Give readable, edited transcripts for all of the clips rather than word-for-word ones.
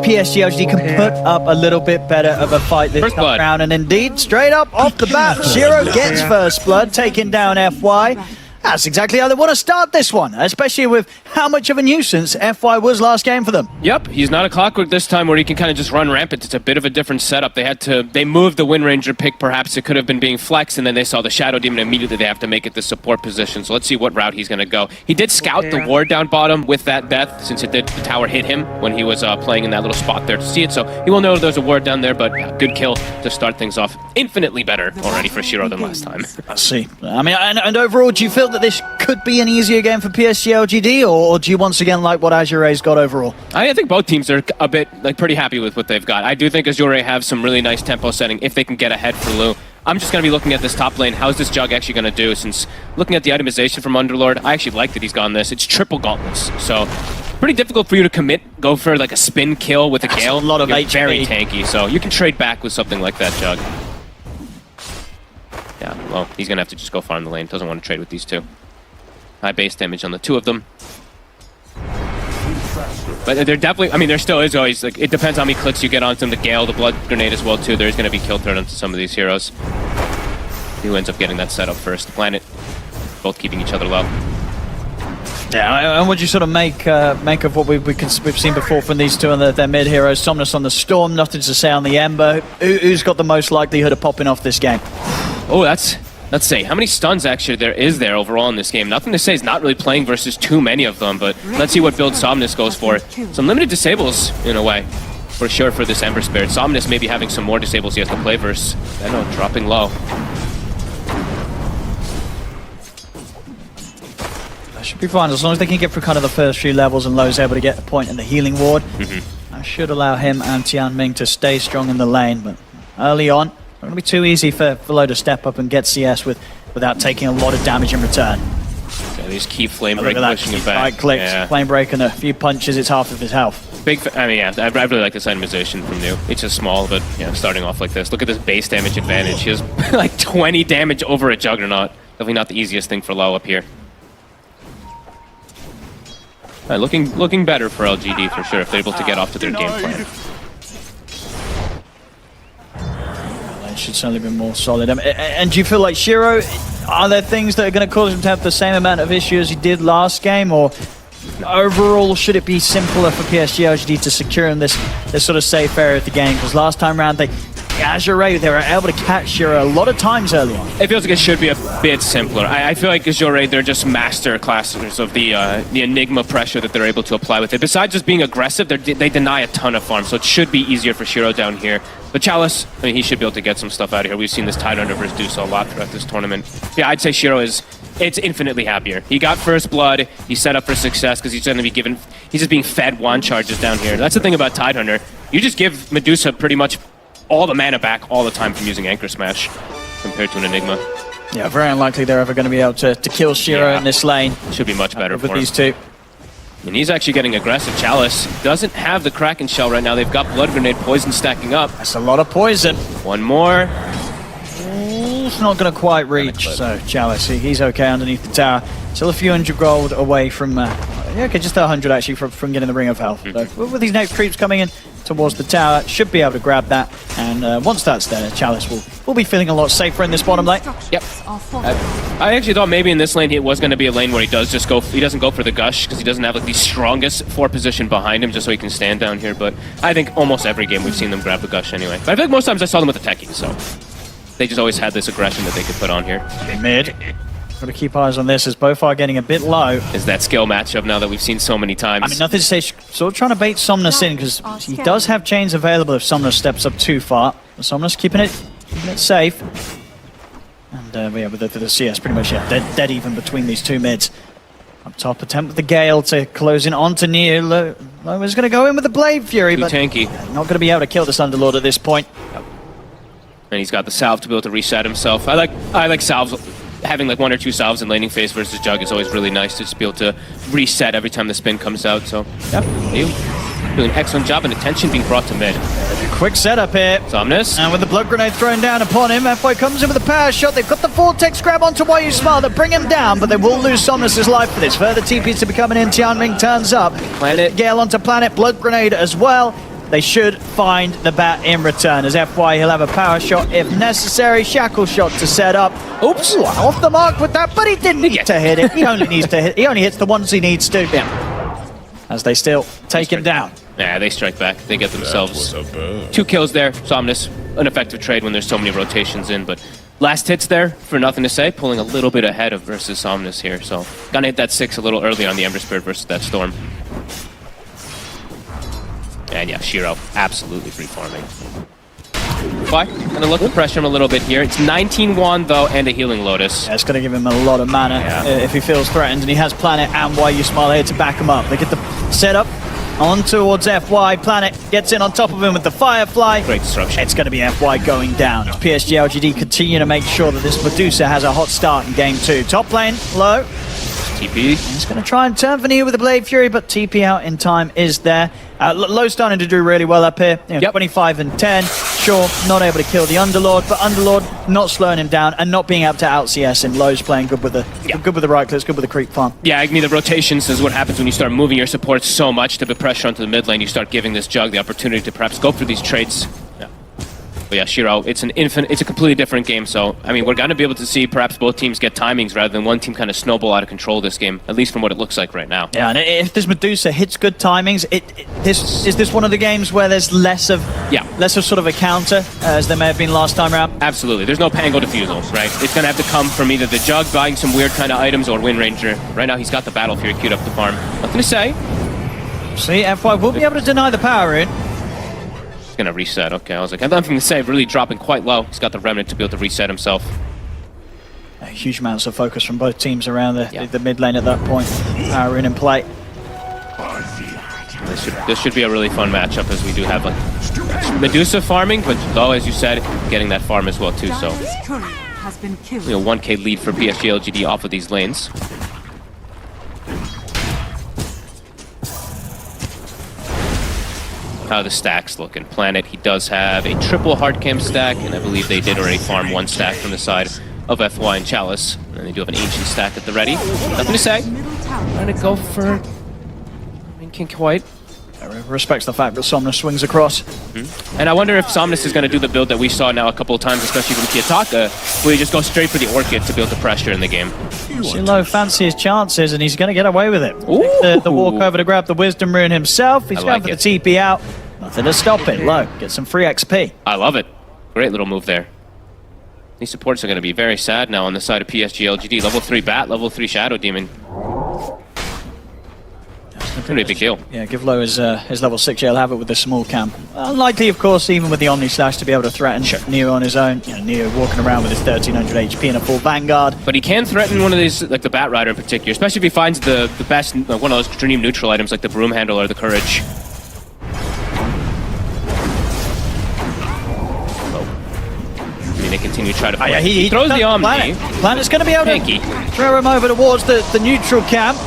PSG.LGD can put up a little bit better of a fight this time round. And indeed, straight up off the bat, Shiro gets first blood, taking down FY. That's exactly how they want to start this one, especially with how much of a nuisance FY was last game for them. Yep, he's not a Clockwork this time where he can kind of just run rampant. It's a bit of a different setup. They moved the Wind Ranger pick, perhaps it could have been being flexed, and then they saw the Shadow Demon immediately. They have to make it the support position. So let's see what route he's going to go. He did scout the ward down bottom with that death, since the tower hit him when he was playing in that little spot there to see it. So he will know there's a ward down there, but yeah, good kill to start things off. Infinitely better already for Shiro than last time. Let's see. I mean, and overall, do you feel that this could be an easier game for PSG.LGD, or do you once again like what Azure Ray's got overall? I think both teams are a bit pretty happy with what they've got. I do think Azure Ray have some really nice tempo setting if they can get ahead for Lu. I'm just going to be looking at this top lane. How's this Jug actually going to do? Since looking at the itemization from Underlord, I actually like that he's gone this. It's triple gauntlets, so pretty difficult for you to commit. Go for like a spin kill with a Gale. A lot of HP. Very tanky, so you can trade back with something like that, Jug. Yeah, well, he's going to have to just go farm the lane. Doesn't want to trade with these two. High base damage on the two of them. But they're definitely, I mean, there still is always, like, it depends how many clicks you get onto them. The Gale, the Blood Grenade as well, too. There's going to be kill threat onto some of these heroes. Who ends up getting that set up first? The Planet, both keeping each other low. Yeah, and what do you sort of make of what we've seen before from these two and their mid heroes? Somnus on the Storm, nothing to say on the Ember. Who's got the most likelihood of popping off this game? Oh, let's see, how many stuns actually there is there overall in this game? Nothing to say, he's not really playing versus too many of them, but let's see what build Somnus goes for. Some limited disables, in a way, for sure for this Ember Spirit. Somnus maybe having some more disables he has to play versus, I don't know, dropping low. That should be fine, as long as they can get through kind of the first few levels and Lowe's able to get a point in the healing ward. That should allow him and Tianming to stay strong in the lane, but early on, not going to be too easy for Lowe to step up and get CS without taking a lot of damage in return. Yeah, these key Flame Break pushing him back. Right clicks, Flame Break, and a few punches, it's half of his health. I mean, yeah, I really like this itemization from New. It's just small, but yeah, starting off like this. Look at this base damage advantage. He has like 20 damage over a Juggernaut. Definitely not the easiest thing for Lowe up here. Looking better for LGD for sure if they're able to get off to their game plan. Should certainly be more solid. And do you feel like Shiro, are there things that are going to cause him to have the same amount of issues as he did last game, or overall should it be simpler for PSG.LGD to secure in this sort of safe area of the game? Because last time around, Azure Ray, they were able to catch Shiro a lot of times early on. It feels like it should be a bit simpler. I feel like Azure Ray, they're just master classers of the Enigma pressure that they're able to apply with it. Besides just being aggressive, they deny a ton of farm, so it should be easier for Shiro down here. But Chalice, I mean, he should be able to get some stuff out of here. We've seen this Tidehunter versus do so a lot throughout this tournament. Yeah, I'd say Shiro it's infinitely happier. He got first blood, he's set up for success because he's going to be he's just being fed wand charges down here. That's the thing about Tidehunter. You just give Medusa pretty much all the mana back all the time from using Anchor Smash compared to an Enigma. Yeah, very unlikely they're ever going to be able to kill Shiro in this lane. Should be much better for these two. And he's actually getting aggressive. Chalice doesn't have the Kraken Shell right now. They've got Blood Grenade, Poison stacking up. That's a lot of poison. One more. It's not going to quite reach, so Chalice, he's okay underneath the tower. Still a few hundred gold away from, yeah, okay, just 100 actually from getting the Ring of Health. So with these next creeps coming in towards the tower, should be able to grab that. And once that's there, Chalice will be feeling a lot safer in this bottom lane. Yep. I actually thought maybe in this lane it was going to be a lane where he doesn't go for the Gush because he doesn't have like the strongest 4 position behind him just so he can stand down here. But I think almost every game we've seen them grab the Gush anyway. But I feel like most times I saw them with the Techie, so they just always had this aggression that they could put on here. Mid. Got to keep eyes on this as both are getting a bit low. Is that skill matchup now that we've seen so many times? I mean, nothing to say, sort of trying to bait Somnus in because he does have chains available if Somnus steps up too far. But Somnus keeping it safe. And yeah, with the CS pretty much dead even between these two mids. Up top, attempt with the Gale to close in onto Niu. Lowe is going to go in with the Blade Fury, but tanky. Not going to be able to kill this Underlord at this point. And he's got the salve to be able to reset himself. I like salves. Having like 1 or 2 salves in laning phase versus Jug is always really nice to just be able to reset every time the spin comes out. So, yep, doing an excellent job and attention being brought to mid. Quick setup here. Somnus. And with the Blood Grenade thrown down upon him, FY comes in with a power shot. They've got the Vortex grab onto Why You Smile that bring him down, but they will lose Somnus' life for this. Further TPs to be coming in. Tianming turns up. Planet. Gale onto Planet. Blood Grenade as well. they should find the bat in return. As FY, he'll have a power shot if necessary. Shackle shot to set up. Oops. Ooh, off the mark with that, but he didn't need to hit it. He only needs to hit. He only hits the ones he needs to. Yeah. As they still take him down. Yeah, they strike back. They get themselves 2 kills there. Somnus, an effective trade when there's so many rotations in, but last hits there for nothing to say, pulling a little bit ahead of versus Somnus here. So gonna hit that 6 a little early on the Ember Spirit versus that Storm. And yeah, Shiro absolutely free farming. Why? Gonna look to pressure him a little bit here. It's 19-1 though, and a Healing Lotus. Yeah, it's gonna give him a lot of mana if he feels threatened, and he has Planet and YU Smile here to back him up. They get the setup on towards FY. Planet gets in on top of him with the Firefly. Great disruption. It's going to be FY going down. PSG.LGD continue to make sure that this Medusa has a hot start in game 2. Top lane, low. TP. He's going to try and turn for Neo with the Blade Fury, but TP out in time is there. Low starting to do really well up here. You know, 25 and 10. Sure, not able to kill the Underlord, but Underlord not slowing him down and not being able to out CS him. Low's playing good with the right clicks, good with the creep farm. Yeah, I mean, the rotations is what happens when you start moving your supports so much to put pressure onto the mid lane. You start giving this Jug the opportunity to perhaps go through these traits. Yeah. But yeah, Shiro, it's a completely different game. So, I mean, we're going to be able to see perhaps both teams get timings rather than one team kind of snowball out of control this game, at least from what it looks like right now. Yeah, and if this Medusa hits good timings, is this one of the games where there's less of sort of a counter as there may have been last time around? Absolutely. There's no Pango Defusal, right? It's going to have to come from either the Jug buying some weird kind of items or Wind Ranger. Right now, he's got the Battle Fury queued up to farm. Nothing to say. See, FY will be able to deny the power rune. He's going to reset. Okay, I was like, I have nothing to say. Really dropping quite low. He's got the Remnant to be able to reset himself. Huge amounts of focus from both teams around the mid lane at that point. Power rune in play. This should be a really fun matchup as we do have like Medusa farming, but though, as you said, getting that farm as well too. So, 1K lead for PSG.LGD off of these lanes. How the stacks looking? Planet, he does have a triple hardcam stack, and I believe they did already farm 1 stack from the side of FY and Chalice, and they do have an ancient stack at the ready. Nothing to say. Trying to go for. Can't quite. Respects the fact that Somnus swings across. And I wonder if Somnus is going to do the build that we saw now a couple of times, especially from Kiyotaka, where you just go straight for the Orchid to build the pressure in the game. Low fancy his chances, and he's going to get away with it. The walk over to grab the Wisdom Rune himself. He's going for the TP out. Nothing to stop it. Low, get some free XP. I love it. Great little move there. These supports are going to be very sad now on the side of PSG.LGD. Level 3 Bat, level 3 Shadow Demon. Pretty big deal. Yeah, give Low his level 6, he'll have it with the small camp. Unlikely, of course, even with the Omni Slash to be able to threaten Neo on his own. You know, Neo walking around with his 1300 HP and a full Vanguard. But he can threaten one of these, like the Bat Rider in particular, especially if he finds the best, one of those extreme neutral items like the Broom Handle or the Courage. I mean, they continue to try to fight. He throws the Omni. Planet's going to be able to throw him over towards the neutral camp.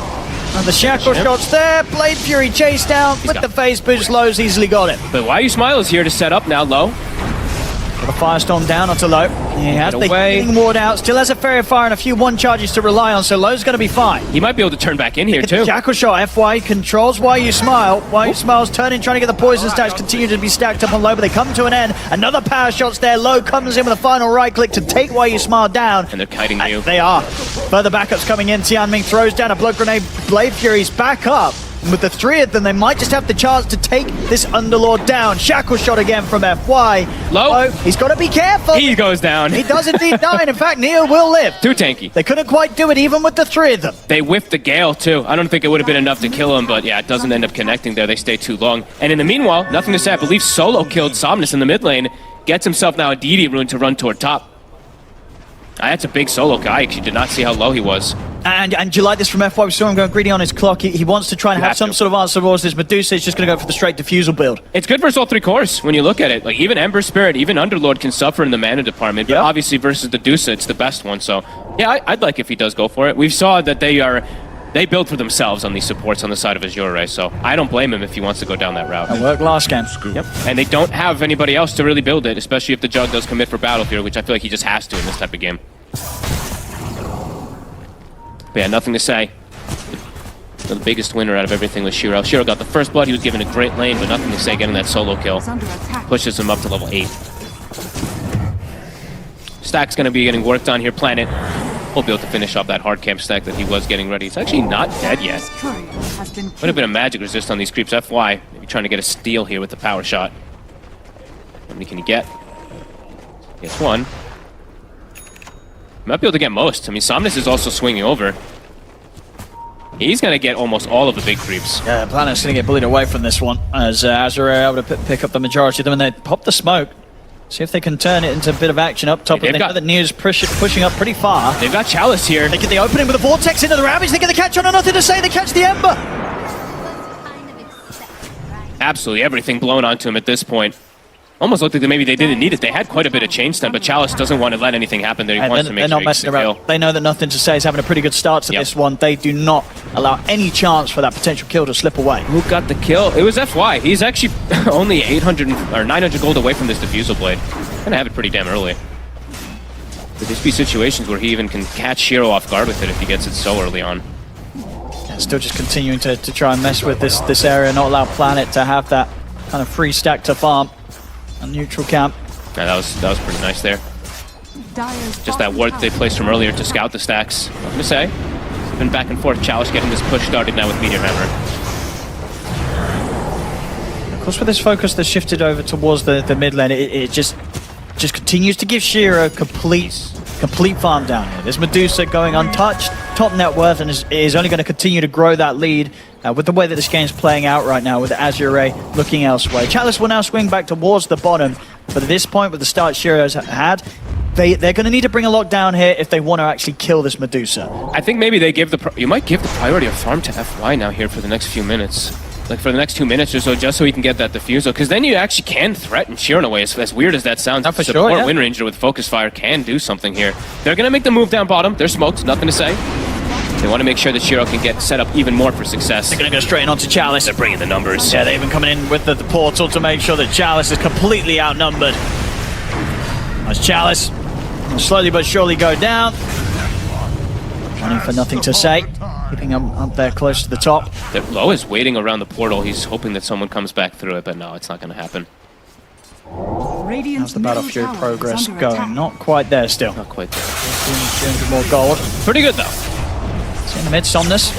And the shackle shots there, Blade Fury chased down with the phase boost. Low's easily got it. But YU Smile is here to set up now. Low. Got a Firestorm down onto Low. He has the healing ward out, still has a Fairy Fire and a few 1 charges to rely on, so Low's going to be fine. He might be able to turn back in here too. Shackle shot, FY controls YU Smile. YU Smile's turning, trying to get the poison stacks continue to be stacked up on Low, but they come to an end. Another power shot's there. Low comes in with a final right click to take YU Smile down. And they're kiting you. They are. Further backups coming in. Tianming throws down a blood grenade. Blade Fury's back up. And with the 3 of them, they might just have the chance to take this Underlord down. Shackle shot again from FY. Low. He's got to be careful. He goes down. He does indeed die, and in fact, Neo will live. Too tanky. They couldn't quite do it even with the 3 of them. They whiffed the Gale too. I don't think it would have been enough to kill him, but yeah, it doesn't end up connecting there. They stay too long. And in the meanwhile, nothing to say. I believe Solo killed Somnus in the mid lane. Gets himself now a DD rune to run toward top. That's a big solo guy. You did not see how low he was. And you like this from FY? We saw him going greedy on his clock. He wants to try and have some sort of answer towards this. Medusa is just going to go for the straight defusal build. It's good versus all 3 cores when you look at it. Like even Ember Spirit, even Underlord can suffer in the mana department. But obviously versus the Medusa, it's the best one. So yeah, I'd like if he does go for it. We saw that they build for themselves on these supports on the side of Azure Ray. So I don't blame him if he wants to go down that route. It worked last game. Yep. And they don't have anybody else to really build it, especially if the Jug does commit for Battlefield, which I feel like he just has to in this type of game. But yeah, nothing to say. The biggest winner out of everything was Shiro. Shiro got the first blood. He was given a great lane, but nothing to say getting that solo kill. Pushes him up to level 8. Stack's going to be getting worked on here. Planet will be able to finish off that hard camp stack that he was getting ready. He's actually not dead yet. Would have been a magic resist on these creeps. FY, maybe trying to get a steal here with the power shot. How many can he get? Gets one. Might be able to get most. I mean, Somnus is also swinging over. He's going to get almost all of the big creeps. Yeah, Planet's going to get bullied away from this one as Azure Ray able to pick up the majority of them, and they pop the smoke. See if they can turn it into a bit of action up top. They know that Neo's pushing up pretty far. They've got Chalice here. They get the opening with a vortex into the Ravage. They get the catch on, and nothing to say. They catch the Ember. Absolutely everything blown onto him at this point. Almost looked like maybe they didn't need it. They had quite a bit of chain stun, but Chalice doesn't want to let anything happen there. He wants to make sure he gets the kill. They know that nothing to say is having a pretty good start to this one. They do not allow any chance for that potential kill to slip away. Who got the kill? It was FY. He's actually only 800 or 900 gold away from this diffusal blade. Gonna have it pretty damn early. Could this be situations where he even can catch Shiro off guard with it if he gets it so early on? Yeah, still just continuing to try and mess with this area, not allow Planet to have that kind of free stack to farm. A neutral camp. Yeah, that was pretty nice there. Just that ward they placed from earlier to scout the stacks. What can I say? It's been back and forth. Chalice getting this push started now with Meteor Hammer. Of course, with this focus that's shifted over towards the mid lane, it just continues to give Shiro complete farm down here. There's Medusa going untouched, top net worth, and is only going to continue to grow that lead with the way that this game's playing out right now, with Azure Ray looking elsewhere. Chalice will now swing back towards the bottom, but at this point, with the start Shiro's had, they're going to need to bring a lock down here if they want to actually kill this Medusa. I think maybe they give you might give the priority of farm to FY now here for the next few minutes. Like for the next 2 minutes or so, just so he can get that diffusal, because then you actually can threaten Shiro in a way, as weird as that sounds. For sure, yeah. Wind Ranger with Focus Fire can do something here. They're going to make the move down bottom. They're smoked, nothing to say. They want to make sure that Shiro can get set up even more for success. They're going to go straight onto Chalice. They're bringing the numbers. Yeah, they're even coming in with the portal to make sure that Chalice is completely outnumbered. As Chalice will slowly but surely go down. Running for nothing to say. Keeping him up there close to the top. Low is waiting around the portal. He's hoping that someone comes back through it, but no, it's not going to happen. How's the Battle Fury progress going? Not quite there still. Not quite there. 200 more gold. Pretty good, though. It's in the mid, Somnus.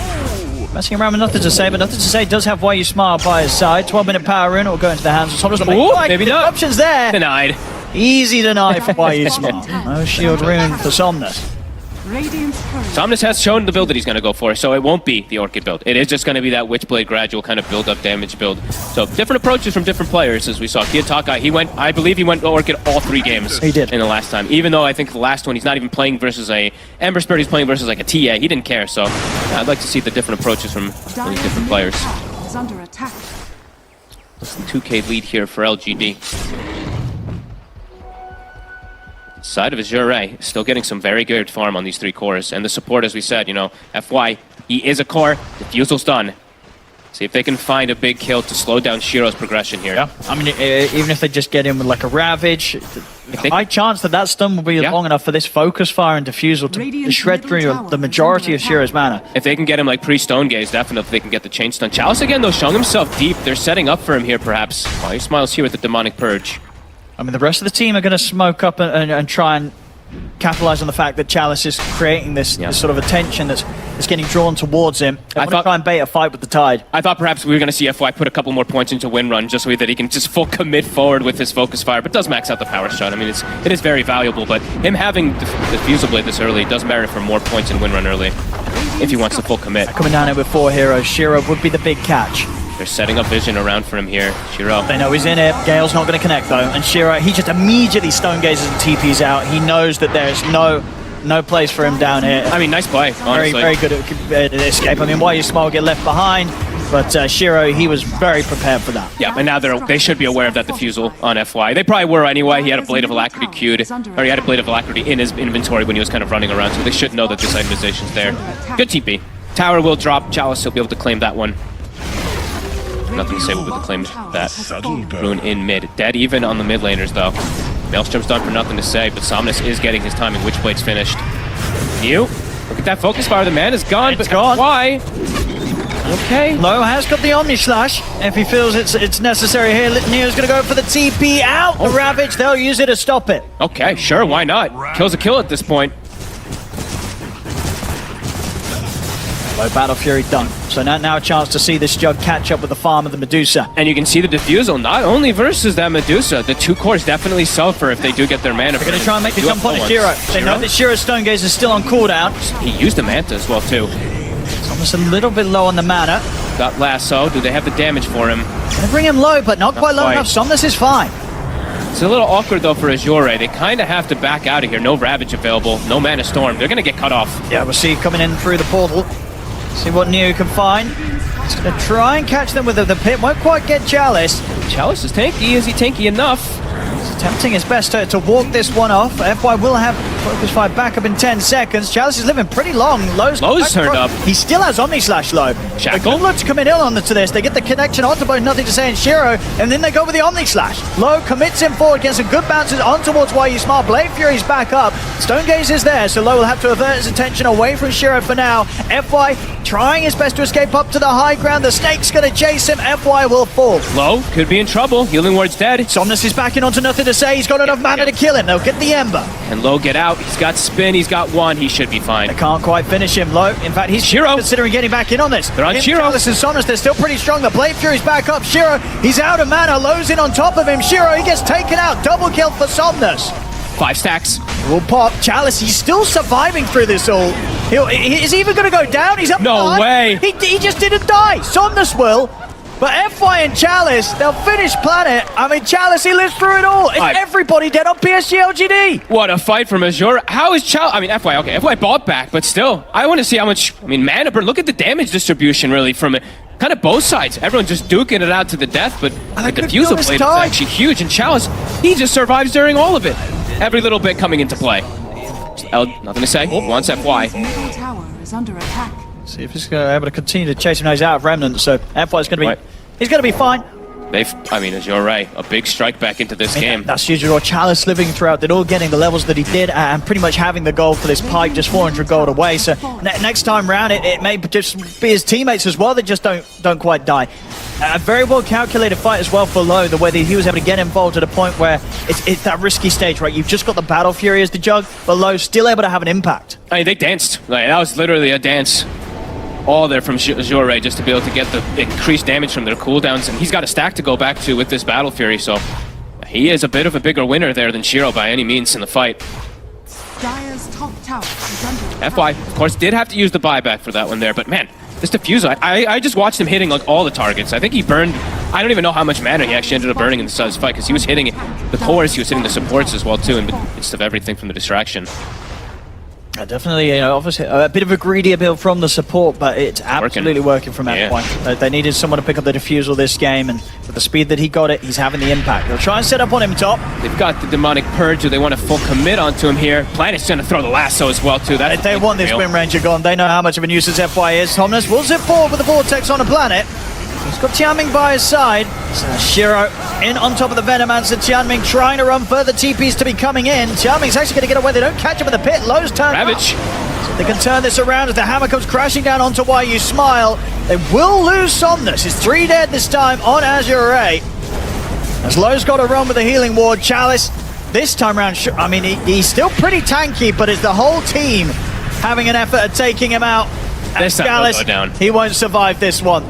Messing around with nothing to say, but nothing to say does have Why You Smile by his side. 12-minute power rune will go into the hands of Somnus. Maybe not. Options there. Denied. Easy denied for Why You Smile. No shield rune for Somnus. Somnus has shown the build that he's going to go for, so it won't be the Orchid build. It is just going to be that Witchblade gradual kind of build-up damage build. So different approaches from different players, as we saw. Kiyotaka, I believe he went Orchid all 3 games. He did. In the last time. Even though I think the last one, he's not even playing versus a Ember Spirit, he's playing versus like a TA. He didn't care, so yeah, I'd like to see the different approaches from these different players. Is under attack. That's the 2K lead here for LGD. Side of Azure Ray, still getting some very good farm on these 3 cores. And the support, as we said, FY, he is a core, diffusal's done. See if they can find a big kill to slow down Shiro's progression here. Yeah, I mean, even if they just get in with like a Ravage, high chance that stun will be long enough for this Focus Fire and Diffusal to shred through the majority of Shiro's mana. If they can get him like pre-Stone Gaze, definitely they can get the chain stun. Chalice again, though, showing himself deep. They're setting up for him here, perhaps. Oh, he smiles here with the Demonic Purge. I mean, the rest of the team are going to smoke up and try and capitalize on the fact that Chalice is creating this sort of attention that's getting drawn towards him. They want to try and bait a fight with the tide. I thought perhaps we were going to see FY put a couple more points into Wind Run just so that he can just full commit forward with his Focus Fire, but does max out the power shot. I mean, it is very valuable, but him having the Diffusal Blade this early does merit for more points in Wind Run early if he wants to full commit. Coming down here with 4 heroes, Shiro would be the big catch. They're setting up vision around for him here. Shiro. They know he's in it. Gale's not going to connect though. And Shiro, he just immediately stone gazes and TPs out. He knows that there's no place for him down here. I mean, nice play, honestly. Very good at escape. I mean, Why You Smile get left behind, but Shiro, he was very prepared for that. Yeah, and now they should be aware of that diffusal on FY. They probably were anyway. He had a Blade of Alacrity queued, or he had a Blade of Alacrity in his inventory when he was kind of running around, so they should know that this itemization's there. Good TP. Tower will drop. Chalice will be able to claim that one. Nothing to say, we'll be able to claim that rune in mid. Dead even on the mid laners, though. Maelstrom's done for nothing to say, but Somnus is getting his timing. Witchblade's finished. Look at that Focus Fire. The man is gone, but why? Okay. Low has got the Omni Slash if he feels it's necessary here. Neo's going to go for the TP out. The Ravage, they'll use it to stop it. Okay, sure, why not? Kill's a kill at this point. Low Battle Fury done. So now a chance to see this Jug catch up with the farm of the Medusa. And you can see the defusal, not only versus that Medusa, the two cores definitely suffer if they do get their mana. They're going to try and make the jump on Shiro. They know that Shiro's Stone Gaze is still on cooldown. He used the Manta as well, too. It's almost a little bit low on the mana. Got Lasso. Do they have the damage for him? Gonna bring him low, but not quite low enough. Somnus is fine. It's a little awkward, though, for Azure Ray. They kind of have to back out of here. No Ravage available. No Mana Storm. They're going to get cut off. Yeah, we'll see coming in through the portal. See what Neo can find. He's going to try and catch them with the pit. Won't quite get Chalice. Chalice is tanky. Is he tanky enough? He's attempting his best to walk this one off. FY will have Focus Fire back up in 10 seconds. Chalice is living pretty long. Low's turned up. He still has Omni Slash low. Shackle. They look to come in ill to this. They get the connection onto both Nothing to Say and Shiro, and then they go with the Omni Slash. Low commits him forward, gets some good bounces on towards Why You Smart. Blade Fury's back up. Stone Gaze is there, so Low will have to avert his attention away from Shiro for now. FY trying his best to escape up to the high ground. The Snake's going to chase him. FY will fall. Low could be in trouble. Healing Ward's dead. Somnus is backing onto Nothing to Say. He's got enough mana to kill him. They'll get the Ember. And Low get out. He's got spin. He's got one. He should be fine. They can't quite finish him. Low. In fact, he's Shiro considering getting back in on this. They're on Shiro. Chalice and Somnus, they're still pretty strong. The Blade Fury's back up. Shiro, he's out of mana. Low's in on top of him. Shiro, he gets taken out. Double kill for Somnus. 5 stacks. Will pop. Chalice, he's still surviving through this all. He's even going to go down. He's up. No way. He just didn't die. Somnus will. But FY and Chalice, they'll finish Planet. I mean, Chalice, he lives through it all. It's everybody dead on PSG.LGD. What a fight from Azure. How is Chalice? I mean, FY, okay. FY bought back, but still, I want to see how much, mana burn. Look at the damage distribution, really, from kind of both sides. Everyone just duking it out to the death, but the defusal blade is actually huge. And Chalice, he just survives during all of it. Every little bit coming into play. Nothing to say. Wants FY. Tower is under attack. See if he's able to continue to chase him. Now he's out of Remnant, so FY's going to be... He's going to be fine. Azure Ray, a big strike back into this game. That's usual. Chalice living throughout it all, getting the levels that he did, and pretty much having the gold for this pipe, just 400 gold away. So next time round, it may just be his teammates as well that just don't quite die. A very well calculated fight as well for Low, the way that he was able to get involved to the point where it's that risky stage, right? You've just got the Battle Fury as the Jug, but Low's still able to have an impact. I mean, they danced. That was literally a dance. All there from Azure Ray just to be able to get the increased damage from their cooldowns, and he's got a stack to go back to with this Battle Fury, so he is a bit of a bigger winner there than Shiro by any means in the fight. Dire's top tower is under FY, of course, did have to use the buyback for that one there, but man, this defusal, I just watched him hitting like all the targets. I think he burned, I don't even know how much mana he actually ended up burning in this fight, because he was hitting the cores, he was hitting the supports as well too, in the midst of everything from the distraction. Definitely, obviously, a bit of a greedier build from the support, but it's absolutely working from that point. They needed someone to pick up the defusal this game, and with the speed that he got it, he's having the impact. They'll try and set up on him top. They've got the Demonic Purge, they want to full commit onto him here. Planet's going to throw the lasso as well, too. They want this Wind Ranger gone. They know how much of a nuisance FY is. Somnus will zip forward with the Vortex on the Planet. He's got Tianming by his side. So Shiro in on top of the Venomancer. Tianming trying to run further TPs to be coming in. Tianming's actually going to get away. They don't catch him in the pit. Low's turned Ravage. So they can turn this around as the hammer comes crashing down onto Why You Smile. They will lose Somnus. It's 3 dead this time on Azure Ray. As Low's got to run with the healing ward. Chalice, this time around, I mean, he's still pretty tanky, but it's the whole team having an effort at taking him out. And Chalice, he won't survive this one.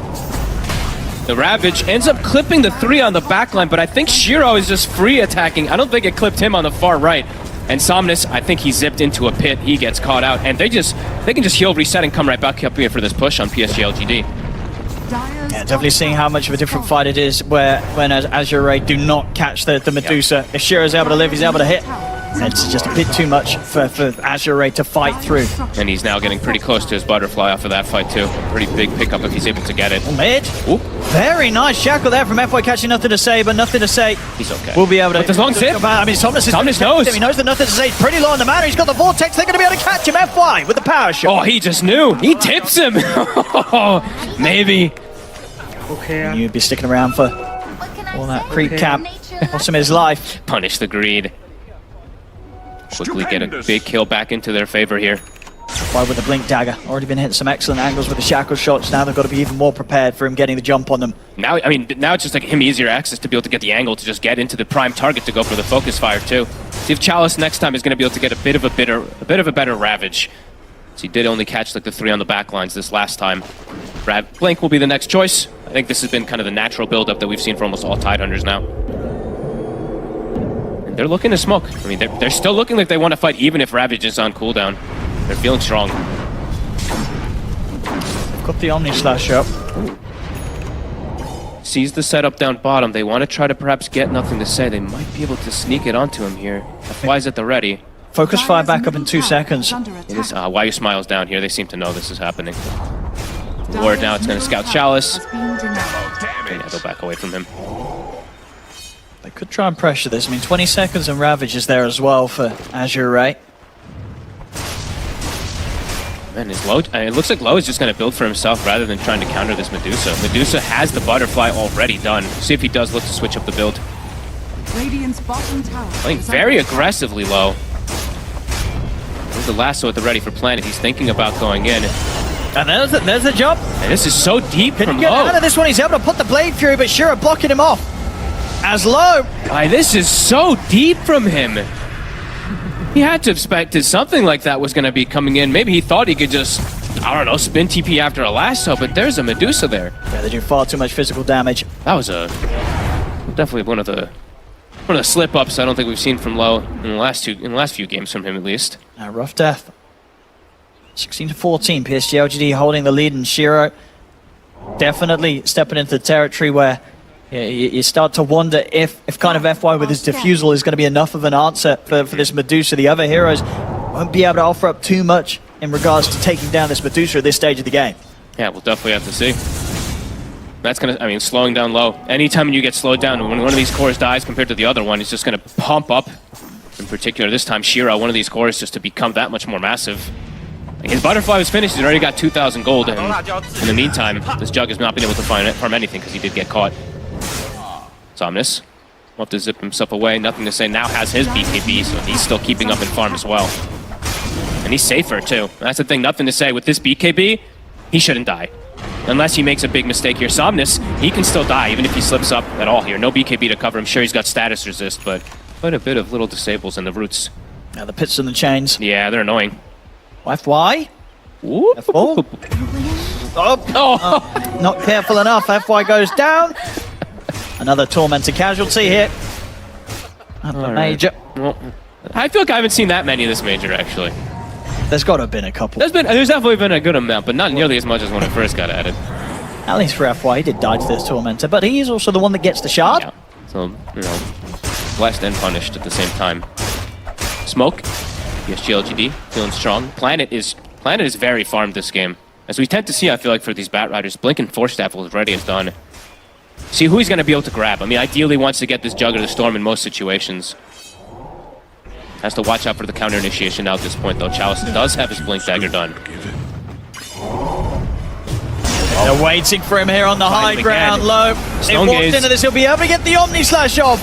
The Ravage ends up clipping the 3 on the backline, but I think Shiro is just free attacking. I don't think it clipped him on the far right. And Somnus, I think he zipped into a pit. He gets caught out, and they can just heal, reset, and come right back up here for this push on PSG.LGD. Yeah, definitely seeing how much of a different fight it is when Azure Ray do not catch the Medusa. Yep. If Shiro's able to live, he's able to hit. It's just a bit too much for Azure Ray to fight through. And he's now getting pretty close to his butterfly off of that fight too. Pretty big pickup if he's able to get it. Mid. Ooh. Very nice shackle there from FY, catching Nothing to Say, but Nothing to Say. He's okay. We'll be able to. With his long zip. I mean, Somnus knows. He knows that Nothing to Say is pretty low on the mana. He's got the Vortex. They're going to be able to catch him. FY with the power shot. Oh, he just knew. He tips him. Maybe. Okay. You'd be sticking around for all that creep camp. Cost him his life. Punish the greed. Quickly get a big kill back into their favor here. FY with the Blink Dagger. Already been hitting some excellent angles with the shackle shots. Now they've got to be even more prepared for him getting the jump on them. Now, I mean, now it's just like him easier access to be able to get the angle to just get into the prime target to go for the focus fire too. See if Chalice next time is going to be able to get a bit of a better Ravage. So he did only catch like the 3 on the back lines this last time. Blink will be the next choice. I think this has been kind of the natural build-up that we've seen for almost all Tidehunters now. And they're looking to smoke. I mean, they're still looking like they want to fight even if Ravage is on cooldown. They're feeling strong. They've got the Omni Slash up. Sees the setup down bottom. They want to try to perhaps get nothing to say. They might be able to sneak it onto him here. FY's at the ready. Focus fire back up in 2 seconds. Why you smiles down here? They seem to know this is happening. Ward now, it's going to scout Chalice. Okay, now go back away from him. They could try and pressure this. I mean, 20 seconds and Ravage is there as well for Azure Ray. Man, his low, it looks like Low is just going to build for himself rather than trying to counter this Medusa. Medusa has the butterfly already done. See if he does look to switch up the build. Radiant's bottom tower. Playing very aggressively low. There's the lasso at the ready for Planet. He's thinking about going in. And there's the jump. And this is so deep Can from he get Low. out of this one? He's able to put the Blade Fury, but Shiro blocking him off. As Low. This is so deep from him. He had to expected something like that was going to be coming in. Maybe he thought he could just, I don't know, spin TP after a lasso, but there's a Medusa there. Yeah, they do far too much physical damage. That was definitely one of the slip-ups I don't think we've seen from Low in the last few games from him at least. Rough death. 16-14, PSG.LGD holding the lead, and Shiro definitely stepping into the territory where you start to wonder if kind of FY with his defusal is going to be enough of an answer for this Medusa. The other heroes won't be able to offer up too much in regards to taking down this Medusa at this stage of the game. Yeah, we'll definitely have to see. That's going to, I mean, slowing down Low. Anytime you get slowed down, when one of these cores dies compared to the other one, it's just going to pump up. In particular, this time, Shiro, one of these cores, just to become that much more massive. Like, his butterfly was finished, he's already got 2,000 gold, and in the meantime, this Jug has not been able to farm anything because he did get caught. Somnus will have to zip himself away. Nothing to say. Now has his BKB, so he's still keeping up in farm as well. And he's safer, too. That's the thing. Nothing to say. With this BKB, he shouldn't die. Unless he makes a big mistake here. Somnus, he can still die, even if he slips up at all here. No BKB to cover him. Sure, he's got status resist, but quite a bit of little disables in the roots. Now the pits and the chains. Yeah, they're annoying. FY? F4? Oh, not careful enough. FY goes down. Another Tormented casualty here. At the Major. Well, I feel like I haven't seen that many of this Major, actually. There's got to have been a couple. There's definitely been a good amount, but not nearly as much as when it first got added. At least for FY, he did die to this Tormentor, but he is also the one that gets the shard. Yeah. So, you know, blessed and punished at the same time. Smoke, PSG.LGD, feeling strong. Planet is very farmed this game. As we tend to see, I feel like, for these Bat Riders, Blink and Force Staff was ready as done. See who he's going to be able to grab. I mean, ideally wants to get this Jugger to Storm in most situations. Has to watch out for the counter initiation now at this point, though. Chalice does have his Blink Dagger done. They're waiting for him here on the high ground, Low. He walked into this, he'll be able to get the Omni Slash off.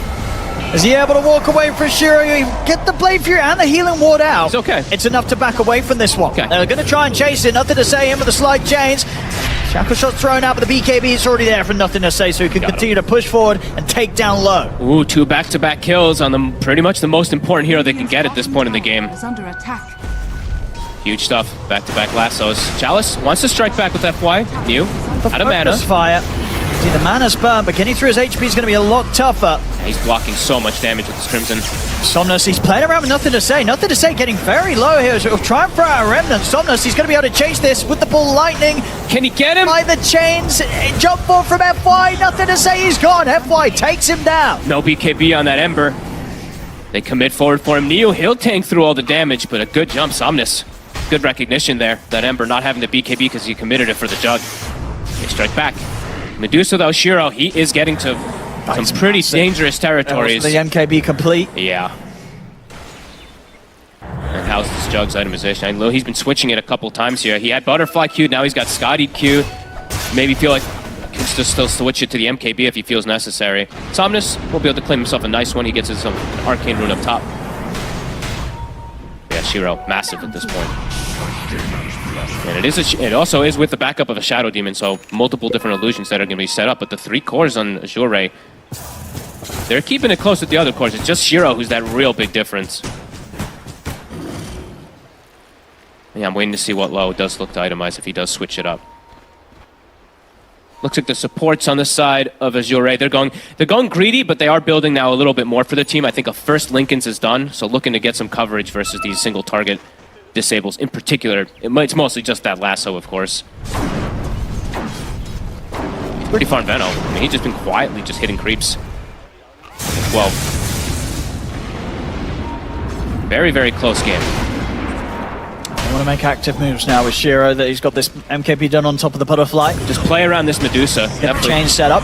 Is he able to walk away from Shiro? Get the Blade Fury and the healing ward out. It's okay. It's enough to back away from this one. Okay. They're going to try and chase it. Nothing to say in with the slide chains. Shackle shot thrown out, but the BKB is already there for nothing to say, so he can continue to push forward and take down Low. Ooh, 2 back-to-back kills on the pretty much the most important hero they can get at this point in the game. Is under attack. Huge stuff. Back-to-back lassos. Chalice wants to strike back with FY. New. Out of mana. Fire. See, the mana's burned, but getting through his HP is going to be a lot tougher. Yeah, he's blocking so much damage with his Crimson. Somnus, he's playing around with nothing to say. Nothing to say, getting very low here. So he'll try and throw out a Remnant. Somnus, he's going to be able to chase this with the Bull Lightning. Can he get him? By the chains. Jump forward from FY. Nothing to say, he's gone. FY takes him down. No BKB on that Ember. They commit forward for him. Neo, he'll tank through all the damage, but a good jump. Somnus. Good recognition there. That Ember not having the BKB because he committed it for the Jug. They strike back. Medusa, though, Shiro, he is getting to some pretty dangerous territories. The MKB complete. Yeah. And how's this Jug's itemization? I know he's been switching it a couple times here. He had Butterfly Q, now he's got Scotty Q. Maybe feel like he can still switch it to the MKB if he feels necessary. Somnus will be able to claim himself a nice one. He gets his Arcane Rune up top. Yeah, Shiro, massive at this point. And it also is with the backup of a Shadow Demon, so multiple different illusions that are going to be set up. But the 3 cores on Azure Ray, they're keeping it close with the other cores. It's just Shiro who's that real big difference. Yeah, I'm waiting to see what Low does look to itemize if he does switch it up. Looks like the supports on the side of Azure Ray, they're going greedy, but they are building now a little bit more for the team. I think a first Linken's is done, so looking to get some coverage versus these single target disables. In particular, it's mostly just that lasso, of course. Pretty far in Veno. I mean, he's just been quietly just hitting creeps. Well, very, very close game. I want to make active moves now with Shiro, that he's got this MKP done on top of the butterfly. Just play around this Medusa. Get the chain set up.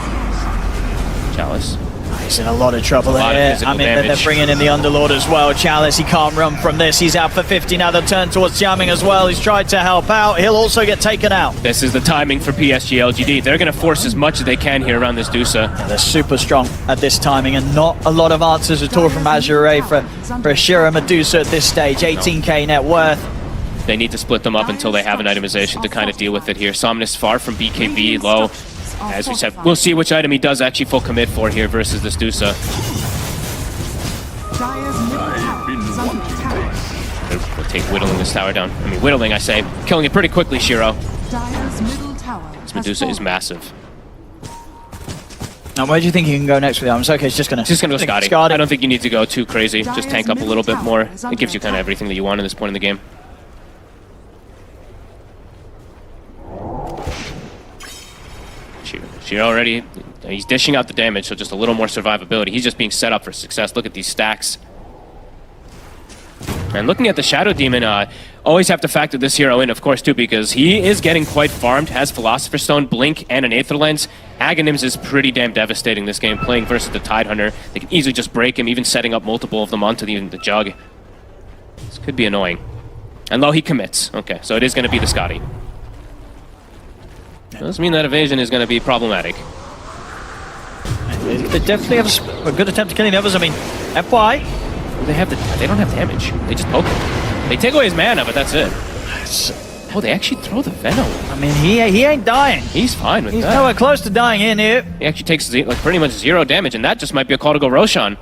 Chalice. He's in a lot of trouble here. I mean, they're bringing in the Underlord as well. Chalice, he can't run from this. He's out for 50 now. They'll turn towards jamming as well. He's tried to help out. He'll also get taken out. This is the timing for PSG.LGD. They're going to force as much as they can here around this Dusa. Yeah, they're super strong at this timing, and not a lot of answers at all from Azure Ray for Shiro Medusa at this stage. 18k net worth. They need to split them up until they have an itemization to kind of deal with it here. Somnus far from BKB, Low. As we said, we'll see which item he does actually full commit for here versus this Dusa. We'll take whittling this tower down. I mean, whittling, I say. Killing it pretty quickly, Shiro. This Medusa is massive. Now, where do you think you can go next with him? Okay, it's just going to go Scotty. I don't think you need to go too crazy. Just tank up a little bit more. It gives you kind of everything that you want at this point in the game. Shiro already, he's dishing out the damage, so just a little more survivability. He's just being set up for success. Look at these stacks. And looking at the Shadow Demon, always have to factor this hero in, of course, too, because he is getting quite farmed, has Philosopher's Stone, Blink, and an Aether Lens. Aghanims is pretty damn devastating this game, playing versus the Tidehunter. They can easily just break him, even setting up multiple of them onto the Jug. This could be annoying. And Low, he commits. Okay, so it is going to be the Scotty. Doesn't mean that evasion is going to be problematic. They definitely have a good attempt at killing the others. I mean, FY. They don't have damage. They just poke him. They take away his mana, but that's it. Oh, they actually throw the Venom. I mean, he ain't dying. He's fine with that. He's nowhere close to dying in here. He actually takes like pretty much 0 damage, and that just might be a call to go Roshan.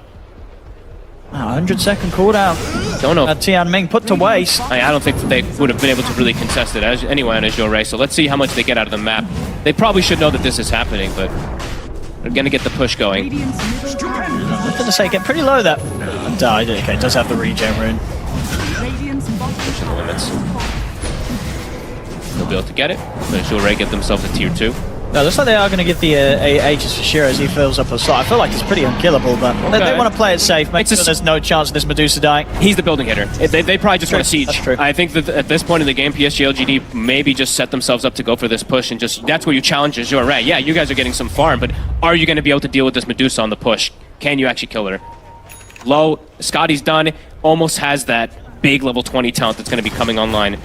Wow, 100-second cooldown. Don't know. Tian Ming put to waste. I don't think they would have been able to really contest it anyway on Azure Ray, so let's see how much they get out of the map. They probably should know that this is happening, but they're going to get the push going. Nothing to say, get pretty low there. And died. Okay, it does have the regen rune. Pushing the limits. They'll be able to get it, but Azure Ray get themselves a tier 2. No, looks like they are going to get the Aegis for Shiro as he fills up a slot. I feel like it's pretty unkillable, but they want to play it safe, make sure there's no chance of this Medusa dying. He's the building hitter. They probably just want to siege. That's true. I think that at this point in the game, PSG.LGD maybe just set themselves up to go for this push, and just that's where you challenge Azure Ray. Yeah, you guys are getting some farm, but are you going to be able to deal with this Medusa on the push? Can you actually kill her? Low, Scotty's done, almost has that big level 20 talent that's going to be coming online.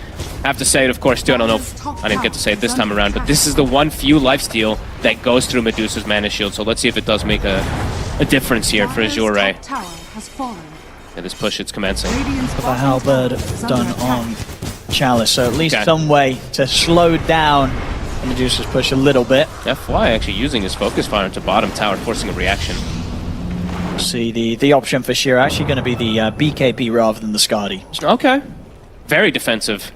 I have to say it, of course, too. I don't know if I didn't get to say it this time around, but this is the one few lifesteal that goes through Medusa's mana shield, so let's see if it does make a difference here for Azure Ray. Yeah, this push, it's commencing. The halberd done on Chalice, so at least some way to slow down Medusa's push a little bit. FY actually using his focus fire into bottom tower, forcing a reaction. See, the option for Shiro actually going to be the BKB rather than the Skadi. Okay. Very defensive.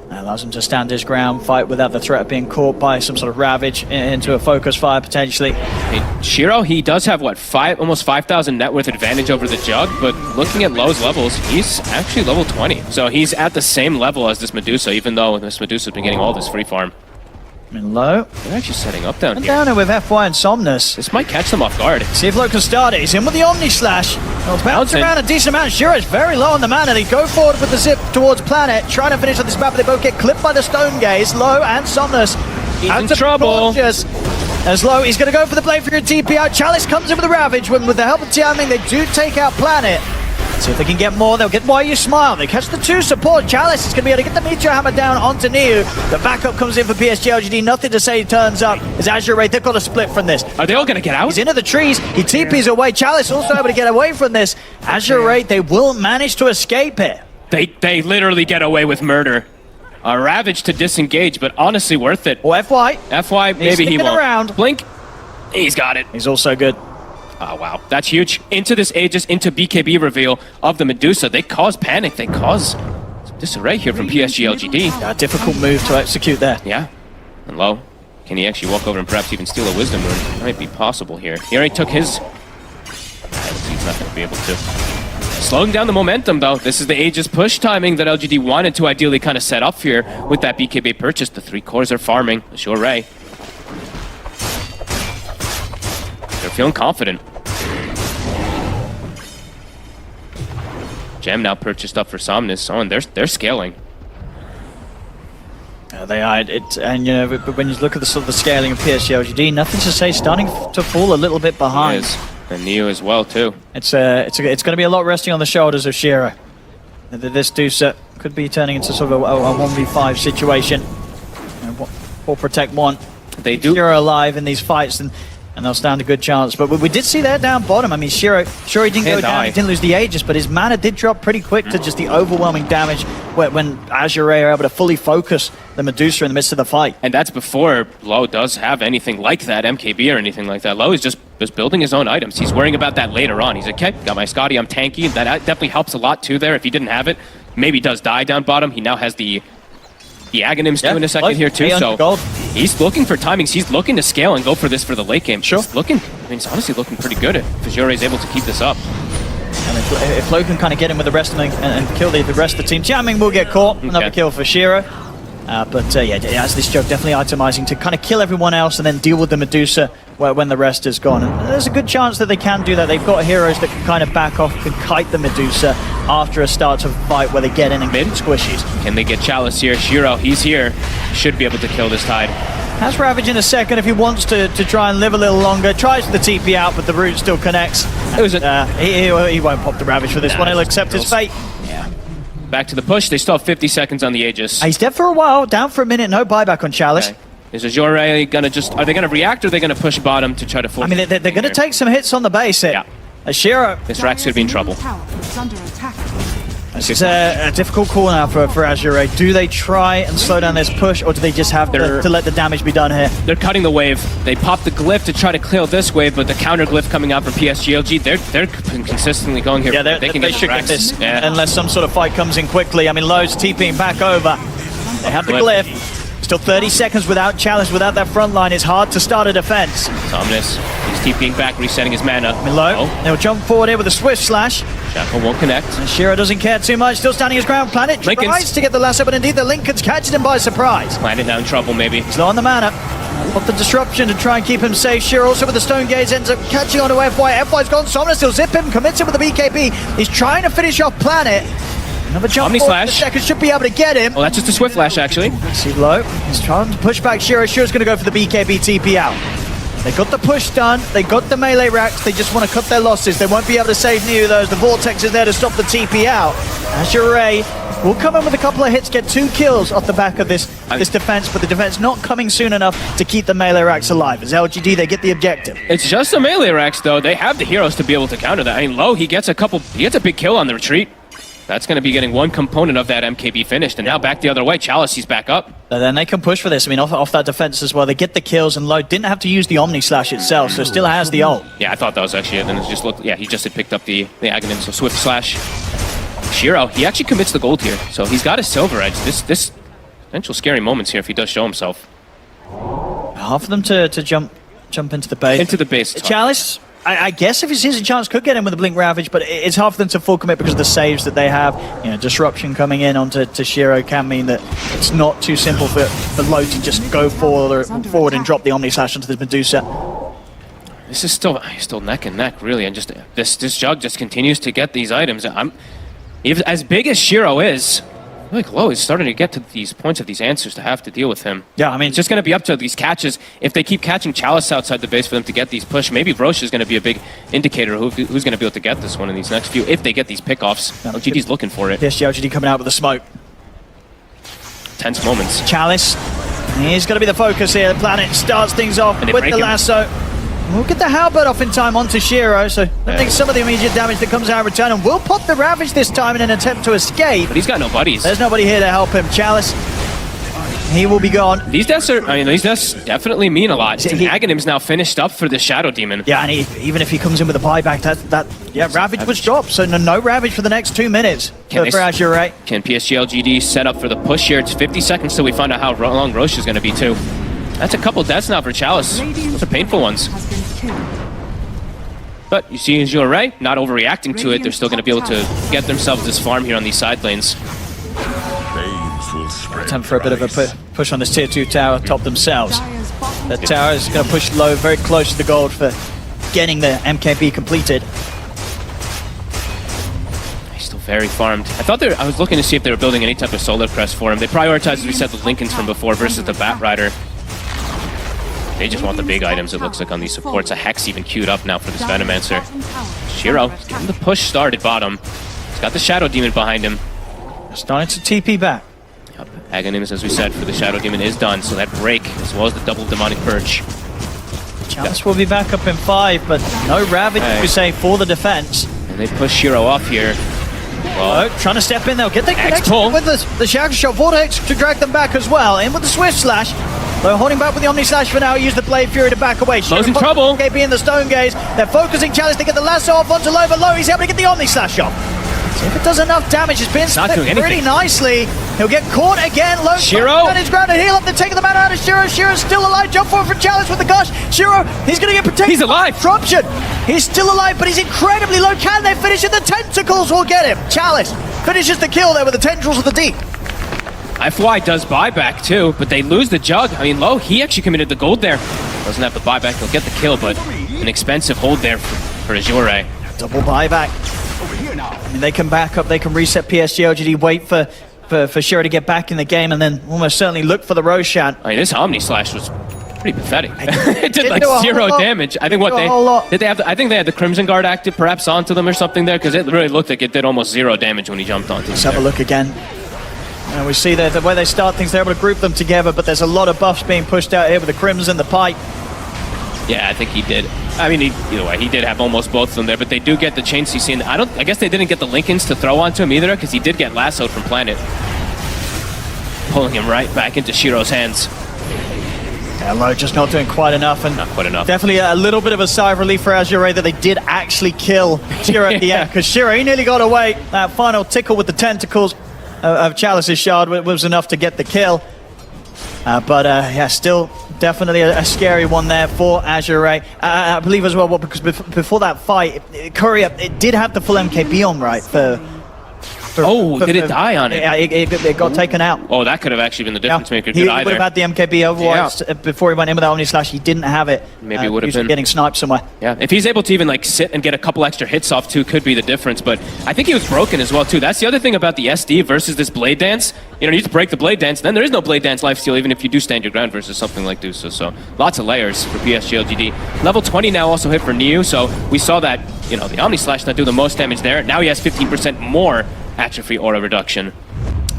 Allows him to stand his ground, fight without the threat of being caught by some sort of Ravage into a focus fire, potentially. Hey, Shiro, he does have, what, almost 5,000 net worth advantage over the Jug, but looking at Low's levels, he's actually level 20. So he's at the same level as this Medusa, even though this Medusa's been getting all this free farm. I mean, Low. They're actually setting up down here. Down here with FY and Somnus. This might catch them off guard. See if Low can start it. He's in with the Omni Slash. He'll bounce around a decent amount. Shiro's very low on the mana. They go forward with the zip towards Planet, trying to finish on this map, but they both get clipped by the Stone Gaze. Low and Somnus. He's in trouble. As Low, he's going to go for the blade for your TP out. Chalice comes in with the Ravage. When with the help of Tianming, they do take out Planet. See if they can get more. They'll get Why You Smile. They catch the 2 support. Chalice is going to be able to get the Meteor Hammer down onto Niu. The backup comes in for PSG.LGD. Nothing to say turns up. As Azure Ray, they've got a split from this. Are they all going to get out? He's into the trees. He TPs away. Chalice also able to get away from this. Azure Ray, they will manage to escape it. They literally get away with murder. Ravage to disengage, but honestly worth it. Or FY. FY, maybe he won't. Around. Blink. He's got it. He's also good. Oh, wow. That's huge. Into this Aegis, into BKB reveal of the Medusa. They cause panic. They cause some disarray here from PSG.LGD. Yeah, difficult move to execute there. Yeah. And low. Can he actually walk over and perhaps even steal a Wisdom Rune? Might be possible here. He already took his... He's not going to be able to. Slowing down the momentum, though. This is the Aegis push timing that LGD wanted to ideally kind of set up here with that BKB purchase. The 3 cores are farming. Azure Ray. They're feeling confident. Gem now purchased up for Somnus. Oh, and they're scaling. They are. And you know, but when you look at the sort of the scaling of PSG.LGD, nothing to say. Starting to fall a little bit behind. And Neo as well too. It's going to be a lot resting on the shoulders of Shiro. This Dusa could be turning into sort of a 1v5 situation. Or protect one. They do. Shiro alive in these fights, and they'll stand a good chance. But we did see that down bottom. I mean, Shiro, sure he didn't go down, he didn't lose the Aegis, but his mana did drop pretty quick to just the overwhelming damage when Azure Ray are able to fully focus the Medusa in the midst of the fight. And that's before Low does have anything like that, MKB or anything like that. Low is just building his own items. He's worrying about that later on. He's like, okay, got my Scotty, I'm tanky. That definitely helps a lot too there. If he didn't have it, maybe does die down bottom. He now has the Aghanims too in a second here too, so gold. He's looking for timings. He's looking to scale and go for this for the late game. Sure. He's honestly looking pretty good if Azure is able to keep this up. And if Lo can kind of get in with the rest of them and kill the rest of the team, Jiaming will get caught. Another kill for Shiro. Yeah, as this joke definitely itemizing to kind of kill everyone else and then deal with the Medusa when the rest is gone. And there's a good chance that they can do that. They've got heroes that can kind of back off, can kite the Medusa after a start of a fight where they get in and get squishies. Can they get Chalice here? Shiro, he's here. Should be able to kill this Tide. Has Ravage in a second if he wants to try and live a little longer. Tries for the TP out, but the root still connects. He won't pop the Ravage for this one. He'll accept his fate. Yeah. Back to the push. They still have 50 seconds on the Aegis. He's dead for a while. Down for a minute. No buyback on Chalice. Okay. Is Azure Ray gonna are they gonna react or are they gonna push bottom to try to force? I mean, they're gonna take some hits on the base here. Yeah. Shiro. This Rack's gonna be in trouble. This is a difficult call now for Azure Ray. Do they try and slow down this push, or do they just have to let the damage be done here? They're cutting the wave. They pop the glyph to try to kill this wave, but the counter glyph coming out from PSG.LG, they're consistently going here. Yeah, they should get this unless some sort of fight comes in quickly. I mean, Lowe's TPing back over. They have the glyph. Still 30 seconds without Chalice, without that front line. It's hard to start a defense. Somnus, he's TPing back, resetting his mana. Low. They'll jump forward here with a swift slash. Shackle won't connect. And Shiro doesn't care too much, still standing his ground. Planet tries to get the lasso, but indeed the Lincolns catches him by surprise. Planet now in trouble, maybe. He's low on the mana. Off the disruption to try and keep him safe. Shiro also with the Stone Gaze ends up catching onto FY. FY's gone. Somnus will zip him, commits him with the BKB. He's trying to finish off Planet. Another jump Omni forward. Slash. The second should be able to get him. Well, that's just a Swift Flash, actually. See Low. He's trying to push back Shiro. Shiro's going to go for the BKB TP out. They got the push done. They got the melee racks. They just want to cut their losses. They won't be able to save Neo, though. The Vortex is there to stop the TP out. Azure Ray will come in with a couple of hits, get 2 kills off the back of this defense, but the defense not coming soon enough to keep the melee racks alive. As LGD, they get the objective. It's just the melee racks, though. They have the heroes to be able to counter that. I mean, Low, he gets a big kill on the retreat. That's going to be getting one component of that MKB finished, and now back the other way. Chalice, he's back up. And then they can push for this. I mean, off that defense as well. They get the kills, and Low didn't have to use the Omni Slash itself, so still has the ult. Yeah, I thought that was actually it. And it just looked, he just had picked up the Aghanim, so Swift Slash. Shiro, he actually commits the gold here, so he's got his Silver Edge. This potential scary moments here if he does show himself. Half of them to jump into the base. Into the base. Chalice, I guess if he sees a chance, could get in with a Blink Ravage, but it's hard for them to full commit because of the saves that they have. You know, disruption coming in onto Shiro can mean that it's not too simple for Low to just go forward and drop the Omni Slash onto the Medusa. This is still neck and neck, really, and just this Jug just continues to get these items. Even as big as Shiro is, I feel like Low is starting to get to these points of these answers to have to deal with him. Yeah, I mean, it's just going to be up to these catches. If they keep catching Chalice outside the base for them to get these push, maybe Roche is going to be a big indicator of who's going to be able to get this one in these next few, if they get these pickoffs. LGD's looking for it. PSG.LGD coming out with the smoke. Tense moments. Chalice, he's going to be the focus here. The Planet starts things off with the lasso. We'll get the halberd off in time onto Shiro, so that makes some of the immediate damage that comes out in return, and we'll pop the Ravage this time in an attempt to escape. But he's got no buddies. There's nobody here to help him. Chalice, he will be gone. These deaths are, these deaths definitely mean a lot. Aghanim's now finished up for the Shadow Demon. Yeah, and even if he comes in with a buyback, Ravage was dropped, so no Ravage for the next 2 minutes for Azure Ray. Can PSG.LGD set up for the push here? It's 50 seconds till we find out how long Roche is going to be, too. That's a couple deaths now for Chalice. Those are painful ones. But you see Azure Ray not overreacting to it. They're still going to be able to get themselves this farm here on these side lanes. Time for a bit of a push on this tier 2 tower, top themselves. The tower is going to push low, very close to the gold for getting the MKB completed. He's still very farmed. I was looking to see if they were building any type of solar crest for him. They prioritized, as we said, the Lincolns from before versus the Bat Rider. They just want the big items, it looks like, on these supports. A Hex even queued up now for this Venomancer. Shiro getting the push started bottom. He's got the Shadow Demon behind him. Starting to TP back. Yep. Aghanim's, as we said, for the Shadow Demon is done, so that break, as well as the double Demonic Purge. Chalice will be back up in 5, but no Ravage, we say, for the defense. And they push Shiro off here. Well, trying to step in, they'll get the connection with the Shadow Shot. Vortex to drag them back as well. In with the Swift Slash. They're holding back with the Omni Slash for now. Use the Blade Fury to back away. Lowe's in trouble. KB in the Stone Gaze. They're focusing Chalice to get the lasso off onto Low, but Low, he's able to get the Omni Slash off. See if it does enough damage. It's been split pretty nicely. He'll get caught again. Low Shiro on his ground and heal up. They're taking the mana out of Shiro. Shiro's still alive. Jump forward for Chalice with the gush. Shiro, he's going to get protected. He's alive. Disruption. He's still alive, but he's incredibly low. Can they finish it? The tentacles will get him. Chalice finishes the kill there with the tendrils of the deep. FY does buyback too, but they lose the Jug. Low, he actually committed the gold there. Doesn't have the buyback, he'll get the kill, but an expensive hold there for Azure Ray. Double buyback. They can back up, they can reset PSG.LGD, wait for Shiro to get back in the game, and then almost certainly look for the Roshan. This Omni Slash was pretty pathetic. It did like 0 damage. I think I think they had the Crimson Guard active perhaps onto them or something there, because it really looked like it did almost 0 damage when he jumped onto them. Let's have a look again. And we see that the way they start things, they're able to group them together, but there's a lot of buffs being pushed out here with the Crimson, the Pipe. Yeah, I think he did. Either way, he did have almost both of them there, but they do get the Chain CC, and I guess they didn't get the Lincolns to throw onto him either, because he did get lassoed from Planet. Pulling him right back into Shiro's hands. Yeah, Low just not doing quite enough, and not quite enough. Definitely a little bit of a sigh of relief for Azure Ray that they did actually kill Shiro at the end, because Shiro, he nearly got away. That final tickle with the tentacles of Chalice's shard was enough to get the kill. Yeah, still definitely a scary one there for Azure Ray. I believe as well, because before that fight, Courier, it did have the full MKB on, right? Did it die on it? Yeah, it got taken out. Oh, that could have actually been the difference maker. He would have had the MKB otherwise. Before he went in with that Omni Slash, he didn't have it. Maybe it would have been getting sniped somewhere. Yeah, if he's able to even sit and get a couple extra hits off too, could be the difference. But I think he was broken as well too. That's the other thing about the SD versus this Blade Dance. You need to break the Blade Dance, then there is no Blade Dance lifesteal even if you do stand your ground versus something like Dusa. So lots of layers for PSG.LGD. Level 20 now also hit for Niu, so we saw that the Omni Slash not do the most damage there. Now he has 15% more atrophy aura reduction.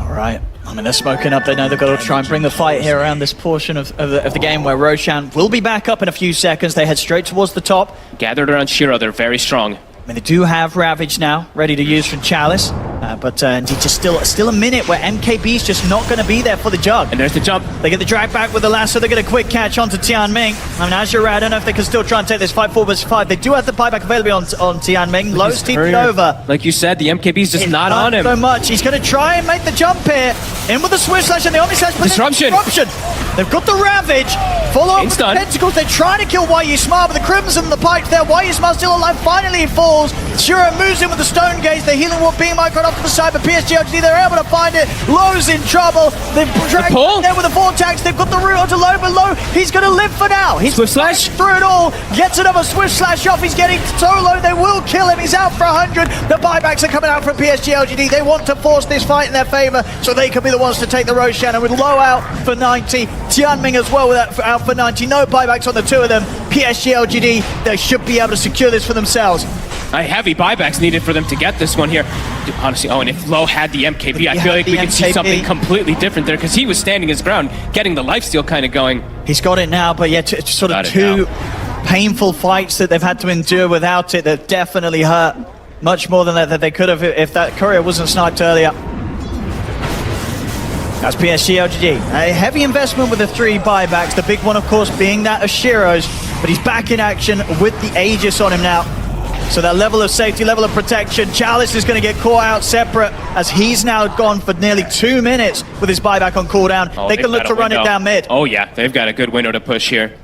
All right. They're smoking up. They know they've got to try and bring the fight here around this portion of the game where Roshan will be back up in a few seconds. They head straight towards the top. Gathered around Shiro, they're very strong. They do have Ravage now, ready to use from Chalice. But indeed, just still a minute where MKB's just not going to be there for the Jug. And there's the jump. They get the drag back with the lasso. They get a quick catch onto Tianming. Azure Ray, I don't know if they can still try and take this fight 4 vs 5. They do have the buyback available on Tianming. Low's TP'd over. Like you said, the MKB's just not on him. So much. He's going to try and make the jump here. In with the Swift Slash and the Omni Slash. Disruption. They've got the Ravage. Follow up with the tentacles. They're trying to kill YU Smart, but the Crimson and the Pike there. YU Smart still alive. Finally he falls. Shiro moves in with the Stone Gaze. They're healing Warp Beam Micron off to the side, but PSG.LGD, they're able to find it. Low's in trouble. They've dragged him there with the Vortex. They've got the root onto Low, but Low, he's going to live for now. He's Swift Slash through it all. Gets another Swift Slash off. He's getting so low. They will kill him. He's out for 100. The buybacks are coming out from PSG.LGD. They want to force this fight in their favor so they can be the ones to take the Roshan. And with Low out for 90, Tianming as well out for 90. No buybacks on the two of them. PSG.LGD, they should be able to secure this for themselves. Heavy buybacks needed for them to get this one here. Dude, honestly, and if Low had the MKB, I feel like we could see something completely different there, because he was standing his ground, getting the lifesteal kind of going. He's got it now, but yeah, sort of two painful fights that they've had to endure without it that definitely hurt much more than that they could have if that courier wasn't sniped earlier. That's PSG.LGD. A heavy investment with the 3 buybacks. The big one, of course, being that of Shiro's, but he's back in action with the Aegis on him now. So that level of safety, level of protection. Chalice is going to get caught out separate as he's now gone for nearly 2 minutes with his buyback on cooldown. They can look to run it down mid. Oh yeah, they've got a good window to push here.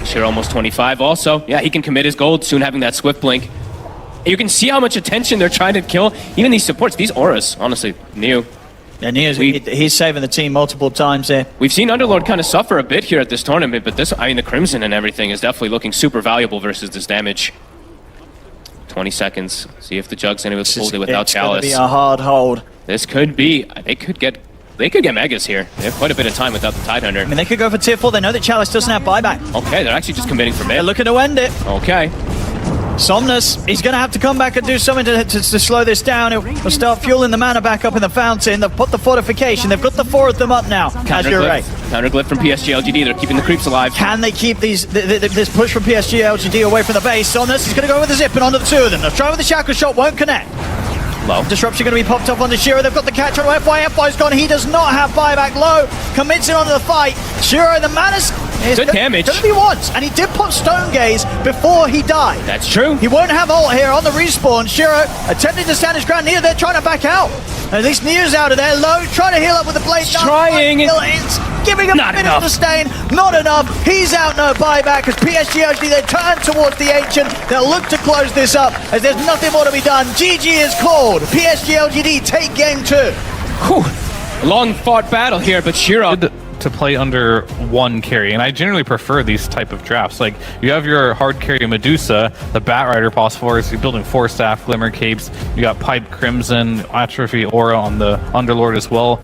Shiro almost 25 also. Yeah, he can commit his gold, soon having that swift blink. You can see how much attention they're trying to kill. Even these supports, these auras, honestly, Neo. Yeah, Neo's, he's saving the team multiple times here. We've seen Underlord kind of suffer a bit here at this tournament, but this, I mean, the Crimson and everything is definitely looking super valuable versus this damage. 20 seconds. See if the Jug's able to hold it without Chalice. It's going to be a hard hold. This could be. They could get Megas here. They have quite a bit of time without the Tidehunter. I mean, they could go for tier 4. They know that Chalice doesn't have buyback. Okay, they're actually just committing for mid. They're looking to end it. Okay. Somnus, he's going to have to come back and do something to slow this down. He'll start fueling the mana back up in the fountain. They've put the fortification. They've got the 4 of them up now. Azure Ray. Counterglyph from PSG.LGD. They're keeping the creeps alive. Can they keep this push from PSG.LGD away from the base? Somnus, he's going to go with the zip and onto the 2 of them. They'll try with the shackle shot, won't connect. Low. Disruption going to be popped up onto Shiro. They've got the catch on FY. FY's gone. He does not have buyback. Low commits it onto the fight. Shiro, the mana's good damage. Going to be once, and he did pop Stone Gaze before he died. That's true. He won't have ult here on the respawn. Shiro attempting to stand his ground. Neo, they're trying to back out. At least Neo's out of there. Low trying to heal up with the blade. Trying. Giving him a minute to sustain. Not enough. He's out, no buyback as PSG.LGD, they turn towards the Ancient. They'll look to close this up as there's nothing more to be done. GG is called. PSG.LGD take game 2. Whew. Long fought battle here, but Shiro to play under 1 carry, and I generally prefer these type of drafts. Like, you have your hard carry Medusa, the Bat Rider Phosphorus, you're building 4 staff, Glimmer Capes, you got Pipe Crimson, Atrophy Aura on the Underlord as well.